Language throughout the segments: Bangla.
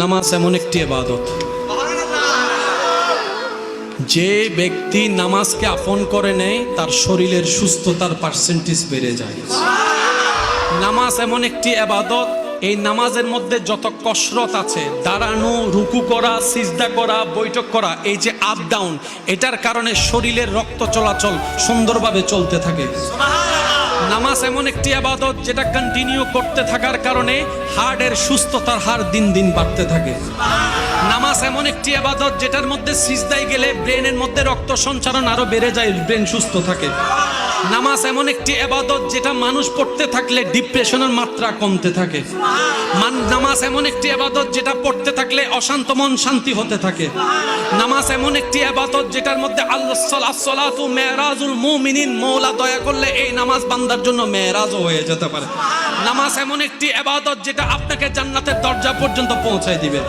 নামাজ এমন একটি ইবাদত, যে ব্যক্তি নামাজকে আপন করে নেয় তার শরীরের সুস্থতার পার্সেন্টেজ বেড়ে যায়। নামাজ এমন একটি ইবাদত, এই নামাজের মধ্যে যত কসরত আছে, দাঁড়ানো, রুকু করা, সিজদা করা, বৈঠক করা, এই যে আপ ডাউন, এটার কারণে শরীরের রক্ত চলাচল সুন্দরভাবে চলতে থাকে। নামাজ এমন একটি ইবাদত যেটা কন্টিনিউ করতে থাকার কারণে হার্টের সুস্থতার হার দিন দিন বাড়তে থাকে। নামাজ এমন একটি ইবাদত যেটার মধ্যে সিজদায় গেলে ব্রেনের মধ্যে রক্ত সঞ্চালন আরো বেড়ে যায়, ব্রেন সুস্থ থাকে। নামাজ এমন একটি ইবাদত যেটা মানুষ পড়তে থাকলে ডিপ্রেশনের মাত্রা কমতে থাকে। নামাজ এমন একটি ইবাদত যেটা পড়তে থাকলে অশান্ত মন শান্তি হতে থাকে। নামাজ এমন একটি ইবাদত যেটার মধ্যে আল্লাহু মেরাজুল মুমিনিন, মওলা দয়া করলে এই নামাজ বান্দার জন্য মেরাজও হয়ে যেতে পারে। নামাজ এমন একটি ইবাদত যেটা আপনাকে জান্নাতের দরজা পর্যন্ত পৌঁছায় দিবে।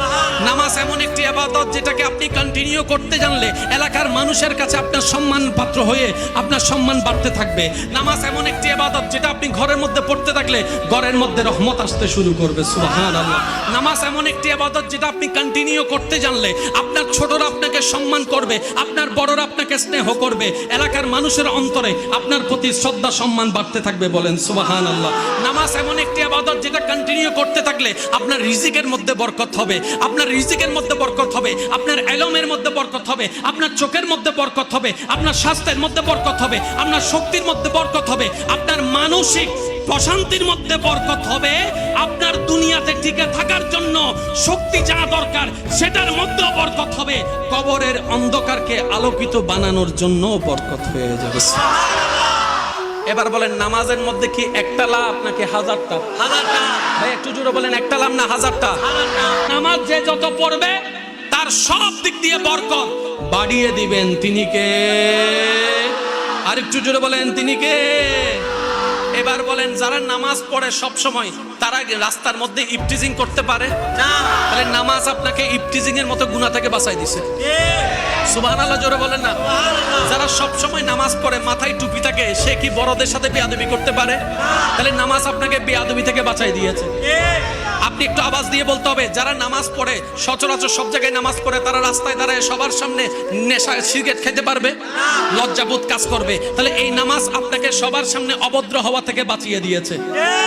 নামাজ এমন একটি ইবাদত যেটাকে আপনি কন্টিনিউ করতে জানলে এলাকার মানুষের কাছে আপনার সম্মান পাত্র হয়ে আপনার সম্মান বাড়তে থাকবে। নামাজ এমন একটি ইবাদত যেটা আপনি ঘরের মধ্যে পড়তে থাকলে ঘরের মধ্যে রহমত আসতে শুরু করবে। সুবহানাল্লাহ। নামাজ এমন একটি ইবাদত যেটা আপনি কন্টিনিউ করতে জানলে আপনার ছোটরা আপনাকে সম্মান করবে, আপনার বড়রা আপনাকে স্নেহ করবে, এলাকার মানুষের অন্তরে আপনার প্রতি শ্রদ্ধা সম্মান বাড়তে থাকবে। বলেন সুবহানাল্লাহ। নামাজ এমন একটি ইবাদত যেটা কন্টিনিউ করতে থাকলে আপনার রিজিকের মধ্যে বরকত হবে, আপনার রিজিকের মধ্যে বরকত হবে, আপনার ইলমের মধ্যে বরকত হবে, আপনার চোখের মধ্যে বরকত হবে, আপনার স্বাস্থ্যের মধ্যে বরকত হবে, আপনার শক্তির মধ্যে বরকত হবে, আপনার মানসিক প্রশান্তির মধ্যে বরকত হবে, আপনার দুনিয়াতে টিকে থাকার জন্য শক্তি যা দরকার সেটার মধ্যে বরকত হবে, কবরের অন্ধকারকে আলোকিত বানানোর জন্য বরকত হয়ে যাবে। এবার বলেন, নামাজের মধ্যে কি একটা লাভ নাকি হাজারটা? হাজারটা। ভাই একটু জোরে বলেন, একটা লাভ না হাজারটা? নামাজ যে যত পড়বে তার সব দিক দিয়ে বরকত বাড়িয়ে দিবেন তিনি কে? আর একটু জোরে বলেন, তিনি কে? এবার বলেন, যারা নামাজ পড়ে সব সময় তারা রাস্তার মধ্যে ইফটিজিং করতে পারে না? তাহলে নামাজ আপনাকে ইফটিজিং এর মতো গুনাহ থেকে বাঁচাই দিছে। সুবহানাল্লাহ, জোরে বলেন না। যারা সব সময় নামাজ পড়ে মাথায় টুপি থাকে সে কি বড়দের সাথে বেয়াদবি করতে পারে? তাহলে নামাজ আপনাকে বেয়াদবি থেকে বাঁচাই দিয়েছে। আপনি একটু আওয়াজ দিয়ে বলতে হবে, যারা নামাজ পড়ে সচরাচর সব জায়গায় নামাজ পড়ে তারা রাস্তায় দাঁড়ায় সবার সামনে নেশা সিগারেট খেতে পারবে, লজ্জাবোধ কাজ করবে। তাহলে এই নামাজ আপনাকে সবার সামনে অভদ্র হওয়া থেকে বাঁচিয়ে দিয়েছে।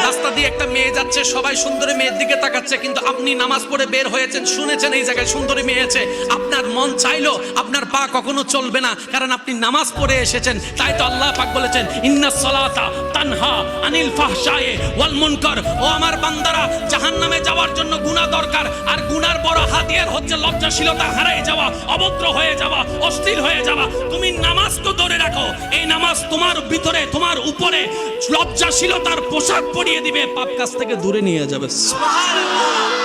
রাস্তা দিয়ে একটা মেয়ে যাচ্ছে, সবাই সুন্দরী মেয়ের দিকে তাকাচ্ছে, কিন্তু আপনি নামাজ পড়ে বের হয়েছেন, শুনেছেন এই জায়গায় সুন্দরী মেয়ে আছে, আপনার মন চাইলো আপনার পা কখনো চলবে না, কারণ আপনি নামাজ পড়ে এসেছেন। তাই তো আল্লাহ পাক বলেছেন, ইন্নাস সালাতা তানহা আনিল ফাহশায়ে ওয়াল মুনকার। ও আমার বান্দারা, জাহান্নামে যাওয়ার জন্য গুনাহ দরকার, আর গুনার বড় হাতিয়ার হচ্ছে লজ্জাশীলতা হারিয়ে যাওয়া, অভদ্র হয়ে যাওয়া, অস্থির হয়ে যাওয়া। তুমি নামাজ তো ধরে রাখো, এই নামাজ তোমার ভিতরে, তোমার উপরে লজ্জাশীলতার পোশাক পরিয়ে দিবে, পাপ কাজ থেকে দূরে নিয়ে যাবে। সুবহানাল্লাহ।